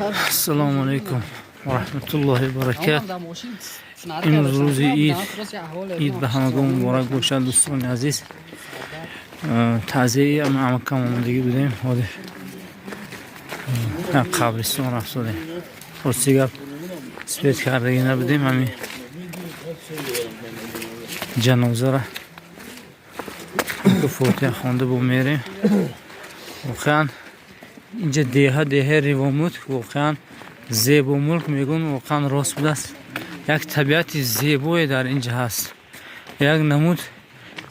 السلام علیکم و رحمت الله و برکاته. امروز روز عید به همگان مبارک باشد. دوستان عزیز، تعزیه عمکم آمدگی بودیم. حالا قبرستان رفت بودیم. راستی گپ سپید کردگی نبودیم. همین جنازه را که فوتیه خونده بود میریم. واقعا اینجا دیه ریوامود واقعا زیبا ملک میگن. واقعا راست بود است. یک طبیعت زیبایی در اینجا هست. یک نمود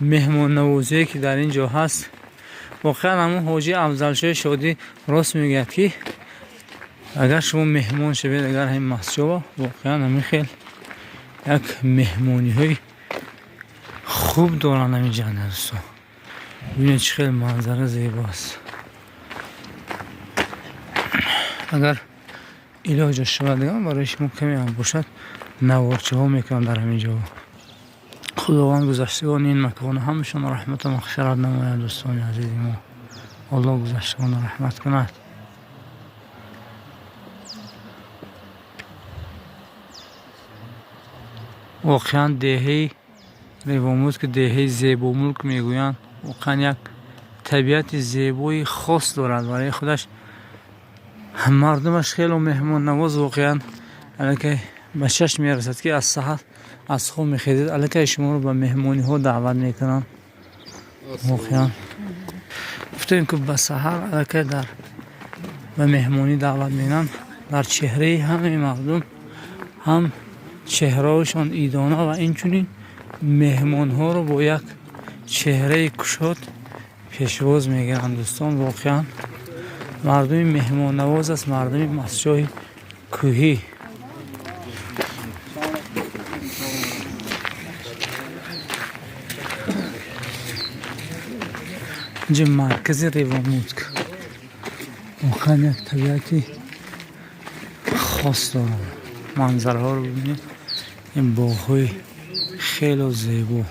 مهمان نوازی که در اینجا هست. واقعا همون حاجی افضل شادی راست میگه که اگر شما مهمان شوید اگر همین مسجد واقعا همین خیلی یک مهمانی های خوب دارن همین جنه دوستان. ببینید چه خیلی منظره زیباست. اگر علاج شود برای شما کمی هم باشد نوارچه ها میکنن در همینجا. خداوند گذشتگان این مکان همشون رحمت و مغفرت نماید. دوستان عزیز ما، الله گذشتگان رحمت کند. واقعا دهه ریوامود که دهه زیبا ملک میگویند واقعا یک طبیعت زیبایی خاص دارد برای خودش. مردمش خیلی مهمان نواز. واقعا الکی به چشم میرسد که از سحر از خواب میخیزید الکی شما رو به مهمانی ها دعوت میکنن. واقعا گفتیم که به سحر الکی در به مهمانی دعوت میکنن. در چهره همه مردم هم چهرهشان ایدانه و اینچنین مهمان ها رو با یک چهره کشاد پیشواز میگیرن. دوستان واقعا مردم مهمان نواز است. مردم مسجد کوهی. اینجا مرکز ریوامود که واقعا یک طبیعتی خاص دارم. منظره ها رو ببینید. این باغ‌های خیلی زیبا.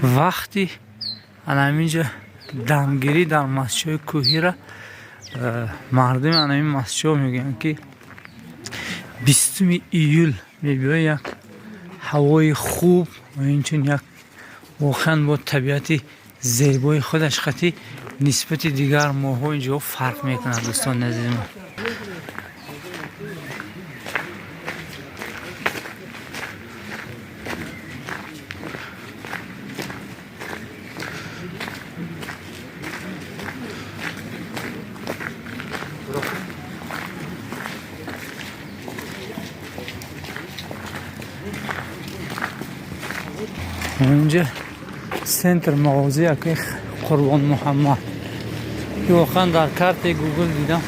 وقتی همینجا دمگیری در مسجد کوهی را مردم همین مسجد میگن که 20 ایول میبینه یک هوای خوب و اینچون یک واقعا با طبیعت زیبای خودش خطی نسبت دیگر ماها اینجا فرق میکنه. دوستان عزیز ما، اینجا سنتر مغازه که قربان محمد که واقعا در کارت گوگل دیدم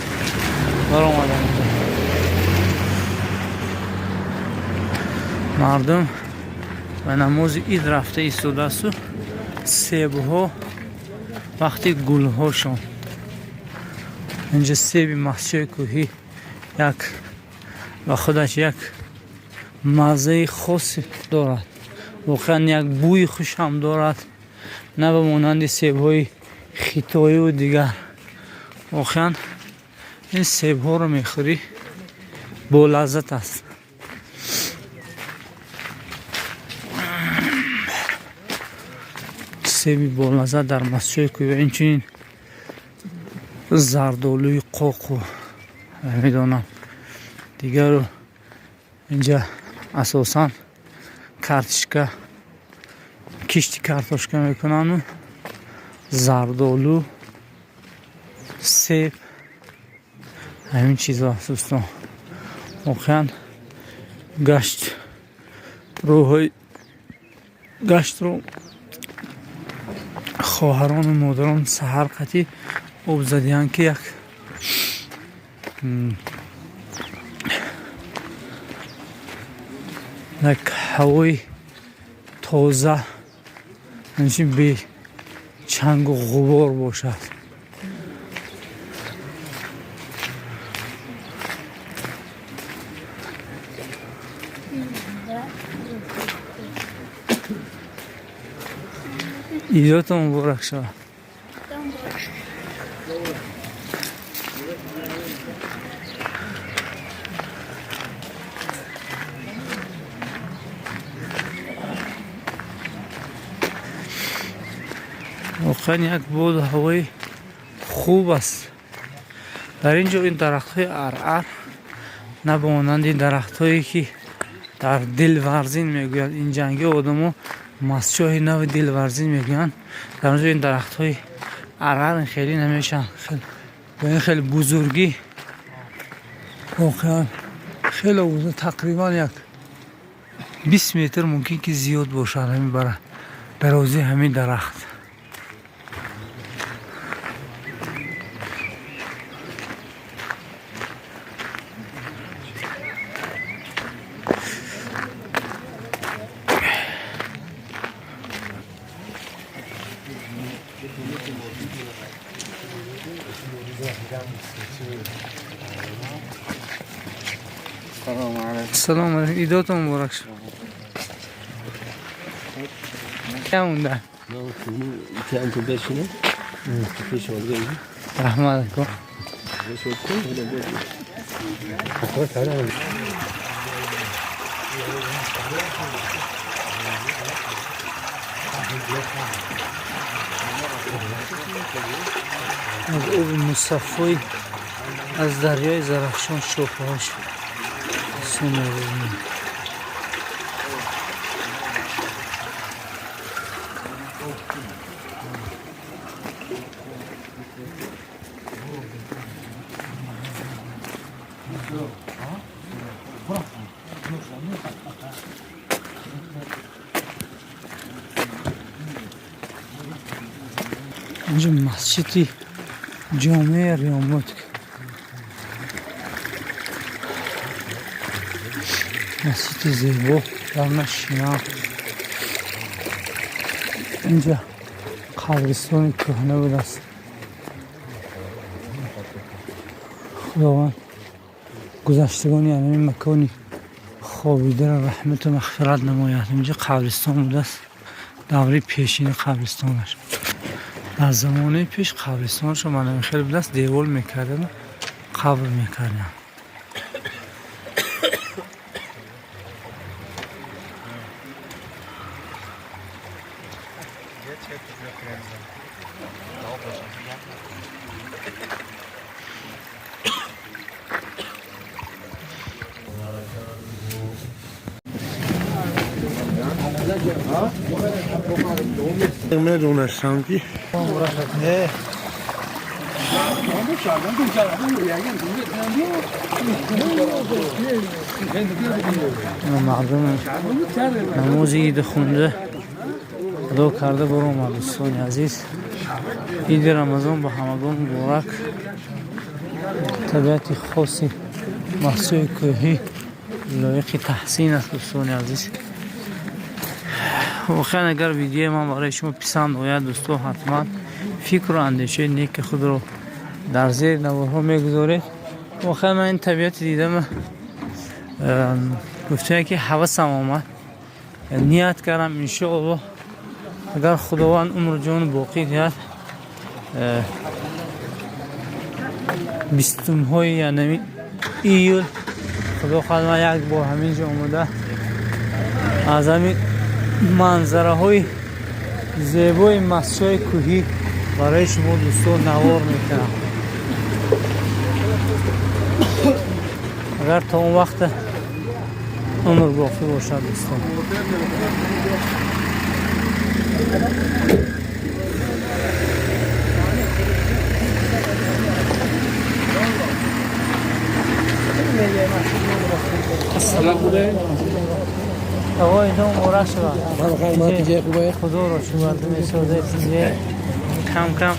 برام آمدم. مردم و نماز عید رفته ایستاده است و سیب ها وقتی گل هاشون. اینجا سیب مسجد کوهی یک و خودش یک مزه خاص دارد. واقعا یک بوی خوش هم دارد، نه به مانند سیب های خیتایی و دیگر. واقعا این سیب ها رو میخوری با لذت است. سیبی با لذت در مسجد کوی و اینچنین زردالوی قوق و میدانم دیگر رو اینجا اساساً کارتشکا کشتی کارتشکا میکنن و زردالو سیب همین چیزا دوستان. واقعا گشت رو خواهران و مادران سحر قطعی آب زدیان که یک هوای تازه همچنین بی چنگ و غبار باشد. ایداتون مبارک شد. واقعا یک بود هوای خوب است. در اینجا این درخت های عرعر نه به مانند این درخت هایی که در دلورزین میگویند، این جنگی آدمو مسچای نو دلورزین میگویند، در اینجا این درخت های عرعر خیلی نمیشن. خیلی خیلی بزرگی، واقعا خیلی بزرگ، تقریبا یک 20 متر ممکن که زیاد باشد همین برای درازی همین درخت. سلام علیکم. ایداتون مبارک شد. کیا مونده؟ Tem que deixar, né? Fechou ali. رحمت کن. Fechou tudo, né? Agora caramba. از آب مصفای از دریای زرافشان شوخهاش سنوزی. اینجا مسجدی جامعه ریاموت، مسجد زیبا در نشینا. اینجا قبرستان کهنه بود است. خداوند گذشتگان یعنی این مکانی خوابیده را رحمت و مغفرت نماید. اینجا قبرستان بود است، دوره پیشین قبرستانش. در زمانه پیش قبرستانش من خیلی بود است، دیوال میکردن، قبر میکردن. من دونستم که مردم نماز عید خونده دعا کرده برام. دوستان عزیز، عید رمضان با همگان مبارک. طبیعت خاصی محصول کوهی لایق تحسین است دوستان عزیز. واقعا اگر ویدیو من برای شما پسند آید دوستان، حتما فکر و اندیشه نیک خود رو در زیر نوارها میگذارید. واقعا من این طبیعت دیدم، گفتم که حواسم آمد، نیت کردم انشاءالله اگر خداوند عمر جان باقی دهد 20 یعنی ایول خدا خواهد من یک بار همینجا آمده از همین منظره های زیبای مسجد کوهی برای شما دوستان نوار میکنم. اگر تا اون وقت عمر باقی باشد دوستان. السلام علیکم. آقای اینجا مبارک شد. خوبه؟ خدا رو شما میسازه چیزه کم کم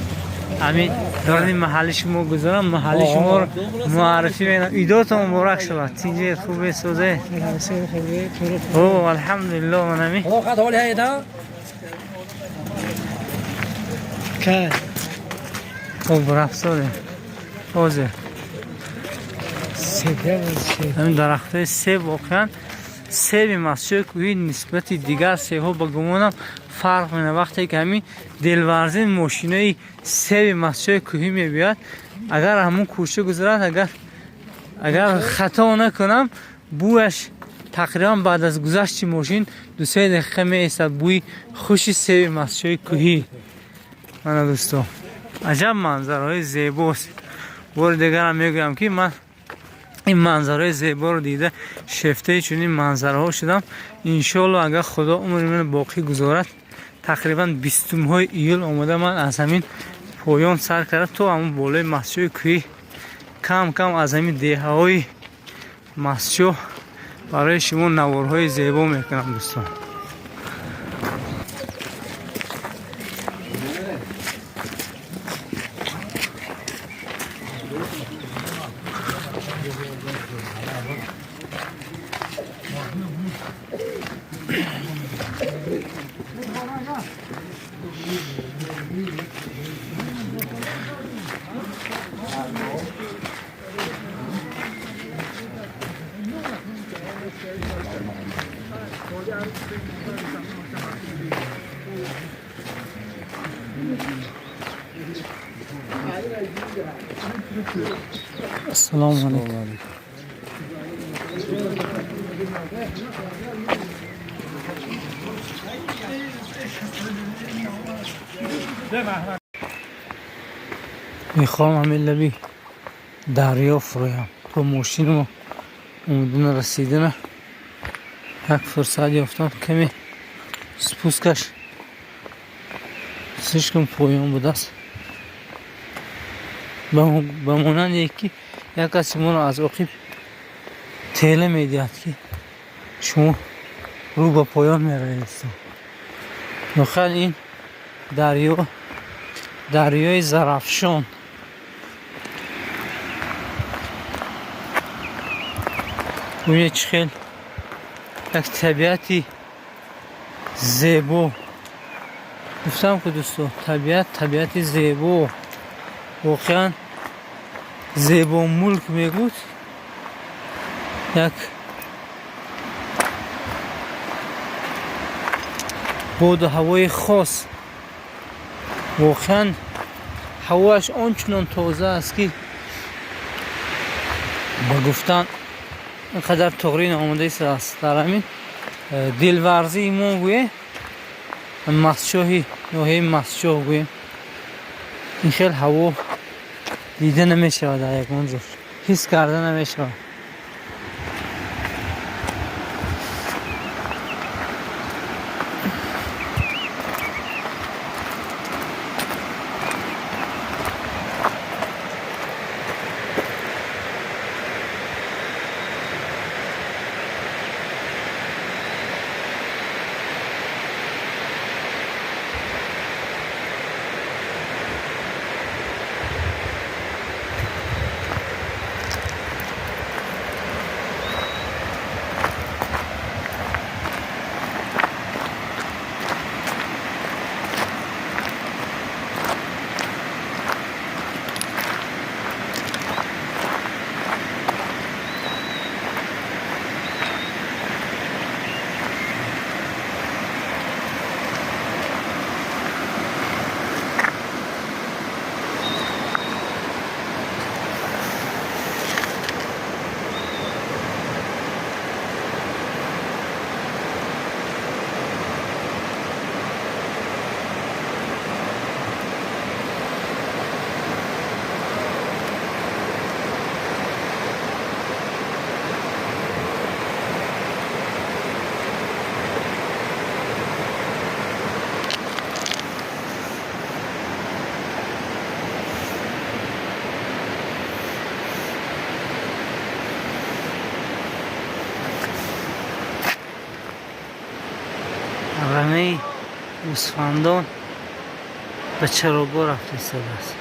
همین داریم محل شما گذارم، محل شما رو معرفی بینم. ایداتون مبارک شد. چیزه خوبه سازه. اوه الحمدلله. من همی خد حال هیدا که خوب رفت ساده حاضر. همین درخت سیب واقعا سیب مسچای کوهی نسبت دیگر سیب‌ها به گمانم فرق می‌کنه. وقتی که همین دلورزی ماشینای سیب مسچای کوهی می‌بیاد، اگر همون کوچه گذرد، اگر خطا نکنم بویش تقریبا بعد از گذشت ماشین 2-3 دقیقه می‌ایستد. بوی خوش سیب مسچای کوهی. من دوستان عجب منظرهای زیباست. بار دیگر هم میگم که من این منظره زیبا رو دیده شفته چنین منظره ها شدم. انشالله اگر خدا عمر من باقی گذارد تقریبا 20 ایول آمده من از همین پایان سر کرده تو همون بالای مسجد کوهی کم کم از همین دیه های مسجد برای شما نوارهای زیبا میکنم دوستان. السلام علیکم. میخوام همین لبی دریا فرویم تو ماشینم اومدن رسیدن یک فرصت یافتم کمی سپوسکش سشکم پایان بود است بمانند یکی یک کسی ما رو از عقیب تیله میدید که شما رو به پایان میرید. نخل این دریای زرافشان ببینید چه خیلی یک طبیعتی زیبا. گفتم که دوستو طبیعتی زیبا واقعا زیبا ملک میگود. یک باد هوای خاص واقعا هواش آنچنان تازه است که با گفتن اینقدر تغییر آمده است. در همین دلورزی ما گویه مسچاهی نوحه مسچاه گوییم این خیلی هوا دیده نمیشه در یک منظور حس کرده نمیشه. رمه گوسفندان به چراگاه رفته است.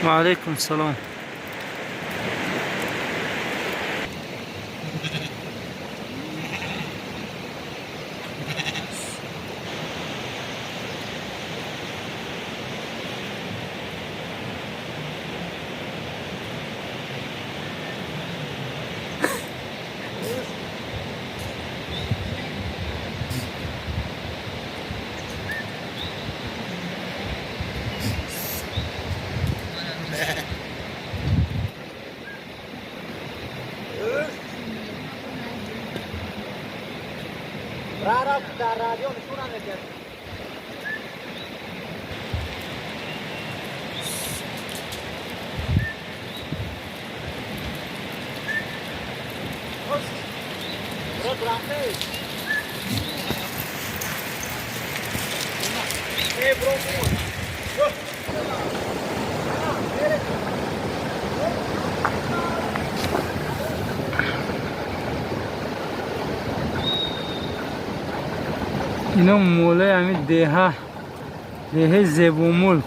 و علیکم السلام. در رادیو نشون میده. اینا موله همین دیه زیبو ملک.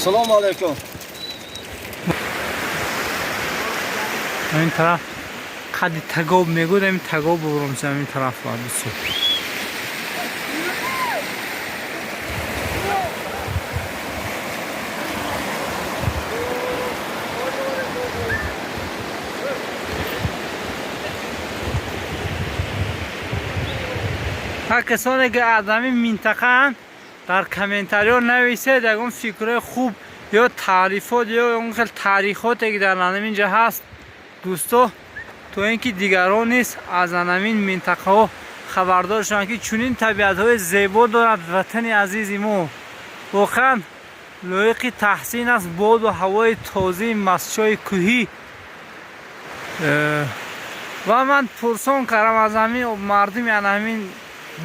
السلام علیکم. این طرف قدی تگاب میگود، این تگاب برم این طرف باید بسید. هر کسانی که از همین منطقه در کامنتاریا نویسید اون فکر خوب یا تعریفات یا اون خیلی تاریخاتی که در اینجا هست دوستو، تو اینکه دیگران نیست از همین منطقه ها خبردار شدن که چنین طبیعت های زیبا دارد وطن عزیزی ما. واقعا لایق تحسین است. باد و هوای تازه، مسجد کوهی. و من پرسان کردم از همین مردم، یعنی همین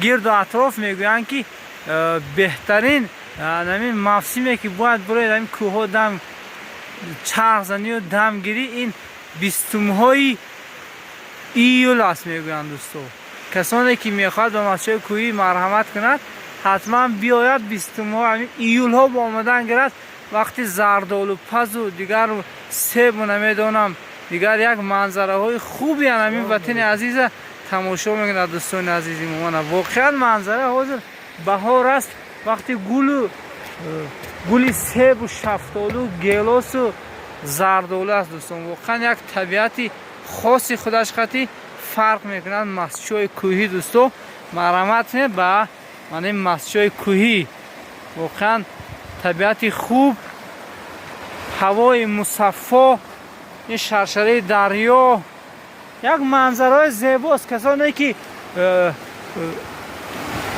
گرد و اطراف میگویند که بهترین همین موسمی که باید برای همین کوه ها دم چرخ زنی و دم گیری این 20 های ایول است میگویند دوستو. کسانی که میخواد به مسجد کوهی مرحمت کند حتما بیاید 20 همین ایول ها با آمدن گرد. وقتی زردالو پز و دیگر سیب و نمیدونم دیگر یک منظره های خوبی همین وطن عزیز تماشا میکنند دوستان عزیزی مامان. واقعا منظره حاضر بهار است. وقتی گل سیب و شفتالو گیلاس و زردالو است دوستان. واقعا یک طبیعتی خاصی خودش خطی فرق میکنند مسجد کوهی دوستو. مرحمت به من مسجد کوهی. واقعا طبیعتی خوب، هوای مصفا، این شرشره دریا، یک منظره زیباست. کسانی که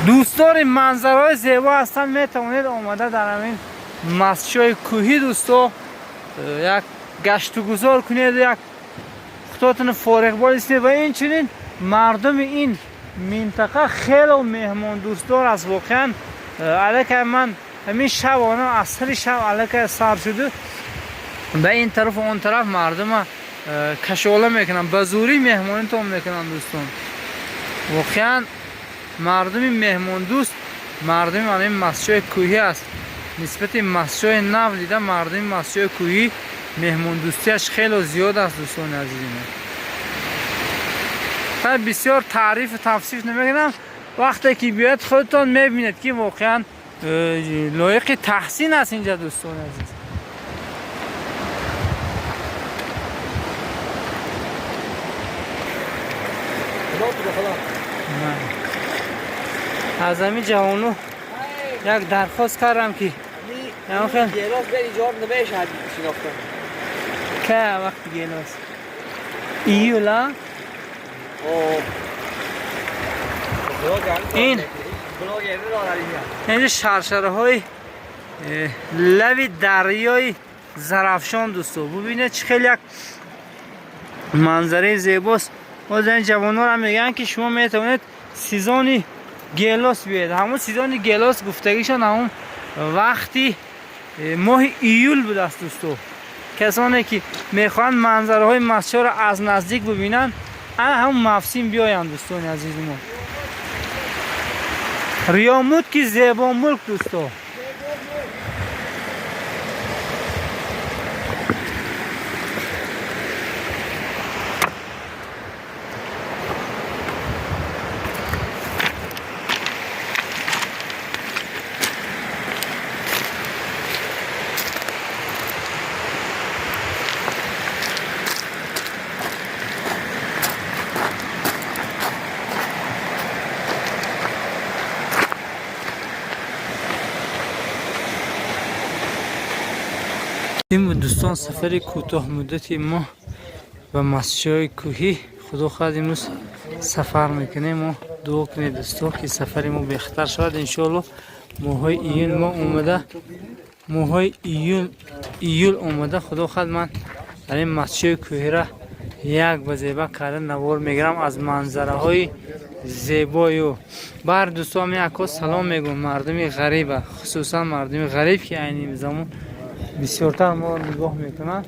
دوستان منظره زیبا هستن میتوانید آمده در همین مسجد کوهی دوستو یک گشت و گذار کنید، یک خودتون فارغ بایستید. و این چنین مردم این منطقه خیلی مهمان دوستدار است. واقعا علیکه من همین شب اصل شب علیکه سر شده به این طرف و اون طرف مردم کشاله میکنن، به زوری مهمانی تو میکنن دوستان. واقعا مردم مهمان دوست، مردم این مسجد کوهی است. نسبت مسجد نو دیدم مردم مسجد کوهی مهمان دوستیش خیلی زیاد است دوستان عزیزی من. بسیار تعریف و توصیف نمیکنم. وقتی که بیاید خودتان میبینید که واقعا لایق تحسین است اینجا دوستان عزیز. از همین جوانو یک درخواست کردم که گیلاس بری جار نمیشه شناختن. که وقت گیلاس ایولا این شرشره های لب دریای زرافشان دوستو. ببینید چه خیلی یک منظره زیباست. باز این جوانان هم میگن که شما میتونید سیزن گیلاس بیاید. همون سیزن گیلاس گفتگیشان همون وقتی ماه ایول بود است دوستو. کسانی که میخوان منظره های مسجد را از نزدیک ببینن همون موسم بیاین دوستان عزیز ما. ریامود که زیبا ملک دوستو. این دوستان سفر کوتاه مدتی ما به مسجد کوهی خدا خواهد امروز سفر میکنیم. ما دعا کنید دوستان که سفر ما بهتر شود ان شاء الله. ماهای ایول ما اومده، ماهای ایول اومده. خدا خواهد من در این مسجد کوهی را یک به زیبا کردن نوار میگیرم از منظره های زیبایی. و بر دوستان می اکا سلام میگم مردم غریب، خصوصا مردم غریب که این زمان بسیارتر ما نگاه میکنن.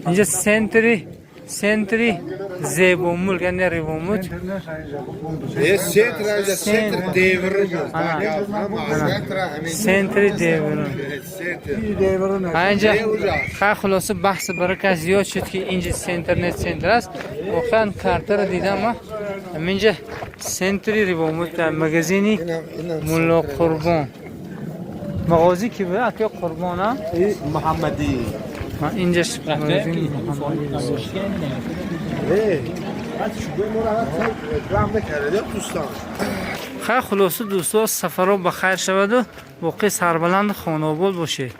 اینجا سنتری زیبا ملک یعنی ریوامود. سنتری دیورون. اینجا خلاصه بحث برای که زیاد شد که اینجا سنتر است. واقعا کارت را دیدم. اینجا سنتری ریوامود در مگزینی ملا قربان مغازی که به اتیا قربانه محمدی. اینجاش مغازی خیلی خلاصه دوستان سفر رو بخیر شود و واقعی سربلند خانه آباد باشه.